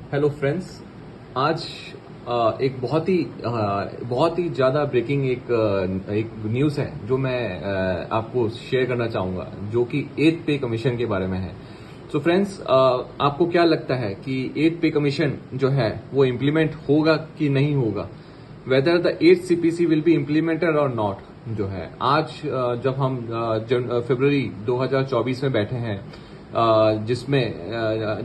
Hello friends. आज एक बहुत ही ज़्यादा ब्रेकिंग एक न्यूज़ है जो मैं आपको शेयर करना चाहूँगा, जो कि 8th पे कमीशन के बारे में है। सो फ्रेंड्स, आपको क्या लगता है कि 8th पे कमीशन जो है वो इम्प्लीमेंट होगा कि नहीं होगा? Whether the 8th CPC will be implemented और नॉट? जो है आज जब हम फरवरी 2024 में बैठे हैं, जिसमें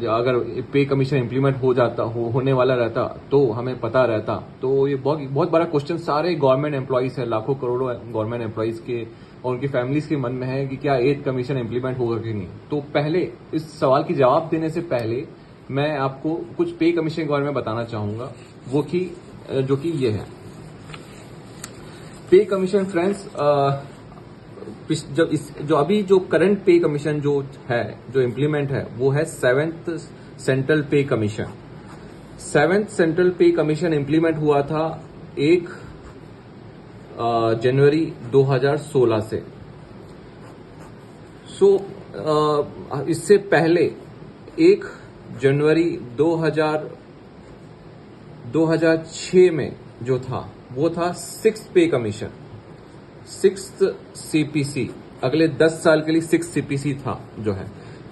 अगर पे कमीशन इम्प्लीमेंट होने वाला रहता तो हमें पता रहता। तो ये बहुत बड़ा क्वेश्चन सारे गवर्नमेंट एम्प्लॉइज है, लाखों करोड़ों गवर्नमेंट एम्प्लॉइज के और उनकी फैमिलीज के मन में है कि क्या 8th कमीशन इम्प्लीमेंट होगा कि नहीं। तो पहले इस सवाल की जवाब देने से पहले मैं आपको कुछ पे कमीशन के बारे में बताना चाहूंगा, जो कि ये है पे कमीशन। फ्रेंड्स, जो अभी जो करंट पे कमीशन जो इम्प्लीमेंट है वो है 7th सेंट्रल पे कमीशन। 7th सेंट्रल पे कमीशन इम्प्लीमेंट हुआ था 1 जनवरी 2016 से। इससे पहले 1 जनवरी 2006 में जो था वो था 6th पे कमीशन, 6th सीपीसी। अगले 10 साल के लिए 6th सीपीसी था जो है।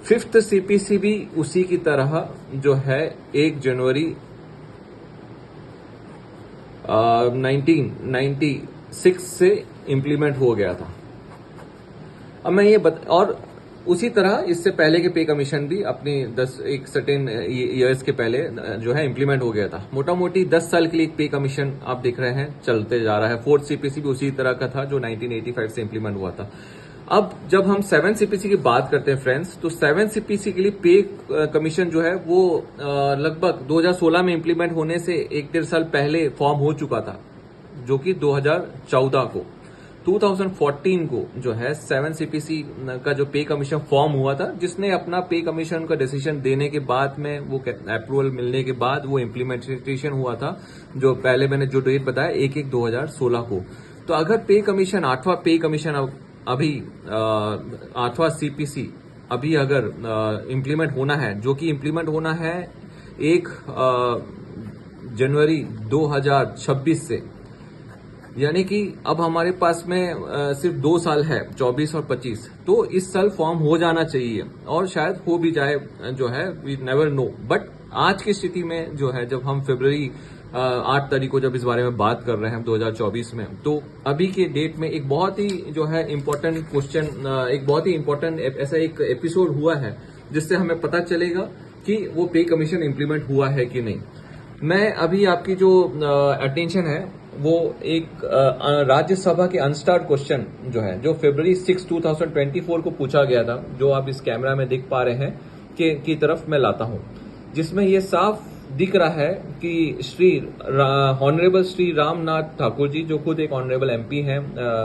5th सीपीसी भी उसी की तरह जो है 1 जनवरी 1996 से इम्प्लीमेंट हो गया था। अब मैं और उसी तरह इससे पहले के पे कमीशन भी अपनी एक सर्टेन ईयर्स के पहले जो है इम्प्लीमेंट हो गया था। मोटा मोटी 10 साल के लिए एक पे कमीशन आप देख रहे हैं चलते जा रहा है। 4th सीपीसी भी उसी तरह का था जो 1985 से इम्प्लीमेंट हुआ था। अब जब हम 7th सीपीसी की बात करते हैं फ्रेंड्स, तो 7th सीपीसी के लिए पे कमीशन जो है वो लगभग 2016 में इम्प्लीमेंट होने से 1-1.5 साल पहले फॉर्म हो चुका था, जो कि 2014 को 2014 को जो है 7th सीपीसी का जो पे कमीशन फॉर्म हुआ था, जिसने अपना पे कमीशन का डिसीजन देने के बाद में वो अप्रूवल मिलने के बाद वो इम्प्लीमेंटेशन हुआ था, जो पहले मैंने जो डेट बताया 1/1/2016 को। तो अगर पे कमीशन 8वां पे कमीशन अभी 8वां सीपीसी अभी अगर इम्प्लीमेंट होना है, जो कि इम्प्लीमेंट होना है 1 जनवरी 2026 से, यानी कि अब हमारे पास में सिर्फ 2 साल है, 24 और 25। तो इस साल फॉर्म हो जाना चाहिए और शायद हो भी जाए, जो है वी नेवर नो। बट आज की स्थिति में जो है, जब हम फरवरी 8 तारीख को जब इस बारे में बात कर रहे हैं 2024 में, तो अभी के डेट में एक बहुत ही जो है इम्पोर्टेंट क्वेश्चन, एक बहुत ही इम्पोर्टेंट ऐसा एक एपिसोड हुआ है जिससे हमें पता चलेगा कि वो पे कमीशन इम्प्लीमेंट हुआ है कि नहीं। मैं अभी आपकी जो अटेंशन है वो एक राज्यसभा के अनस्टार्ड क्वेश्चन जो है, जो फरवरी 6 2024 को पूछा गया था, जो आप इस कैमरा में देख पा रहे हैं की तरफ मैं लाता हूं, जिसमें ये साफ दिख रहा है कि ऑनरेबल श्री रामनाथ ठाकुर जी, जो खुद एक ऑनरेबल एमपी हैं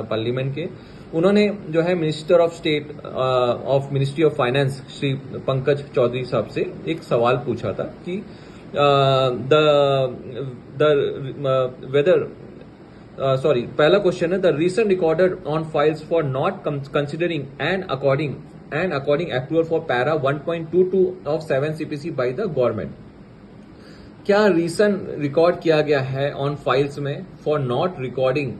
पार्लियामेंट के, उन्होंने जो है minister of state of ministry of finance Shri Pankaj Chaudhary साहब से एक सवाल पूछा था कि पहला क्वेश्चन है, the reason recorded on files for not considering and according approval for para 1.22 of 7 CPC by the government. क्या रीजन रिकॉर्ड किया गया है ऑन फाइल्स में for not recording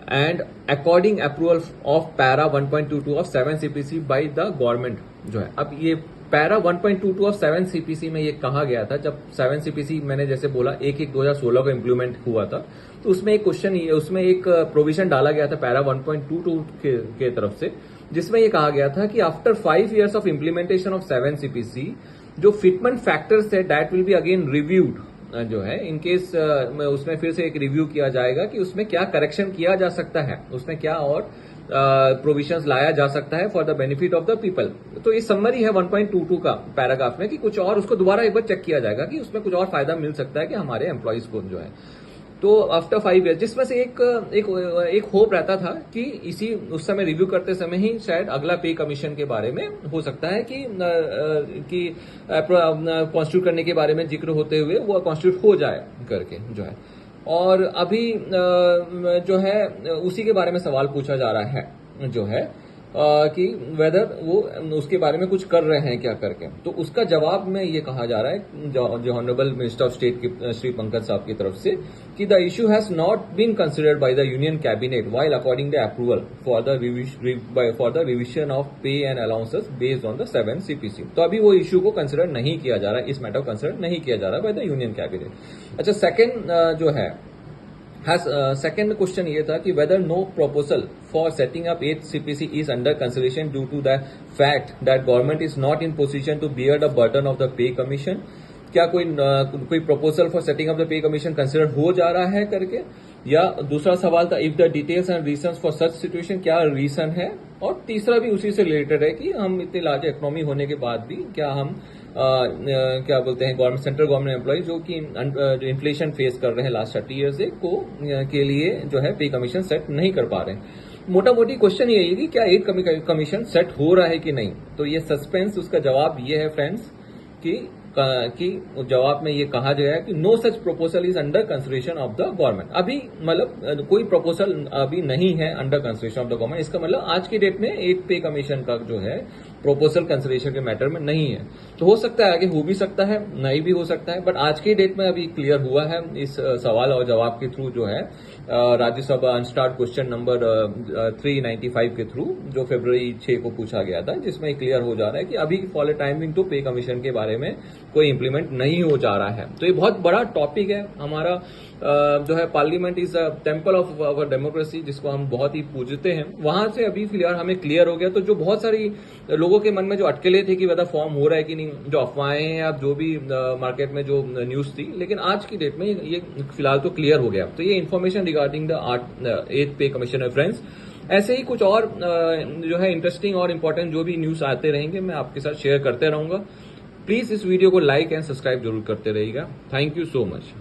and according approval of para 1.22 of 7 CPC by the government जो है। अब ये para 1.22 of 7 CPC में ये कहा गया था, जब 7 सीपीसी मैंने जैसे बोला 1/1/2016 को इम्प्लीमेंट हुआ था, तो उसमें एक क्वेश्चन, उसमें एक प्रोविजन डाला गया था पैरा 1.22 के तरफ से, जिसमें ये कहा गया था कि after 5 years of implementation of 7 CPC, जो फिटमेंट फैक्टर्स है that will be again reviewed, जो है इन केस उसमें फिर से एक रिव्यू किया जाएगा कि उसमें क्या करेक्शन किया जा सकता है, उसमें क्या और प्रोविजंस लाया जा सकता है for the benefit of the people. तो ये समरी है 1.22 का पैराग्राफ में, कि कुछ और उसको दोबारा एक बार चेक किया जाएगा कि उसमें कुछ और फायदा मिल सकता है कि हमारे एम्प्लॉइज को जो है। तो आफ्टर 5 years, जिसमें से एक होप रहता था कि उस समय रिव्यू करते समय ही शायद अगला पे कमीशन के बारे में हो सकता है कि कॉन्स्टिट्यूट करने के बारे में जिक्र होते हुए वो कॉन्स्टिट्यूट हो जाए करके जो है। और अभी जो है उसी के बारे में सवाल पूछा जा रहा है जो है कि वेदर वो उसके बारे में कुछ कर रहे हैं क्या करके। तो उसका जवाब में ये कहा जा रहा है जो ऑनरेबल मिनिस्टर ऑफ स्टेट की श्री पंकज साहब की तरफ से कि the issue has not been considered by the union cabinet while according the approval for the revision of pay and allowances based on the 7 CPC। तो अभी वो इशू को कंसिडर नहीं किया जा रहा है, इस मैटर को कंसिडर नहीं किया जा रहा है बाय द यूनियन कैबिनेट। अच्छा, सेकेंड जो है second question ये था कि whether no proposal for setting up 8 CPC is under consideration due to the fact that government is not in position to bear the burden of the pay commission। क्या कोई proposal for setting up the pay commission consider हो जा रहा है करके, या दूसरा सवाल था if the details and reasons for such situation, क्या रीजन है, और तीसरा भी उसी से रिलेटेड है कि हम इतने लार्ज इकोनॉमी होने के बाद भी क्या हम क्या बोलते हैं गवर्नमेंट सेंट्रल गवर्नमेंट एम्प्लॉय जो कि जो इन्फ्लेशन फेस कर रहे हैं लास्ट 30 ईयर से के लिए जो है पे कमीशन सेट नहीं कर पा रहे हैं। मोटा मोटी क्वेश्चन यही है कि क्या एक कमीशन सेट हो रहा है कि नहीं। तो ये सस्पेंस, उसका जवाब ये है फ्रेंड्स कि जवाब में ये कहा गया है कि no such proposal is under consideration of the government. अभी मतलब कोई प्रपोजल अभी नहीं है under consideration of the government. इसका मतलब आज की डेट में एक पे कमीशन का जो है प्रपोजल कंसिडरेशन के मैटर में नहीं है। तो हो सकता है आगे हो भी सकता है, नहीं भी हो सकता है, बट आज की डेट में अभी क्लियर हुआ है इस सवाल और जवाब के थ्रू जो है राज्यसभा अनस्टार्ट क्वेश्चन नंबर 395 के थ्रू जो फरवरी 6 को पूछा गया था, जिसमें क्लियर हो जा रहा है कि अभी फॉर टाइमिंग तो पे कमीशन के बारे में कोई इंप्लीमेंट नहीं हो जा रहा है। तो ये बहुत बड़ा टॉपिक है हमारा जो है parliament is a temple of our democracy, जिसको हम बहुत ही पूजते हैं। वहां से अभी फिलहाल हमें क्लियर हो गया। तो जो बहुत सारी लोगों के मन में जो अटकले थे कि वह फॉर्म हो रहा है कि नहीं, जो अफवाहें हैं या जो भी मार्केट में जो न्यूज थी, लेकिन आज की डेट में ये फिलहाल तो क्लियर हो गया। तो ये इन्फॉर्मेशन रिगार्डिंग द 8th पे कमीशन है फ्रेंड्स। ऐसे ही कुछ और जो है इंटरेस्टिंग और इंपॉर्टेंट जो भी न्यूज आते रहेंगे मैं आपके साथ शेयर करते रहूंगा। प्लीज इस वीडियो को लाइक एंड सब्सक्राइब जरूर करते रहिएगा। Thank you so much.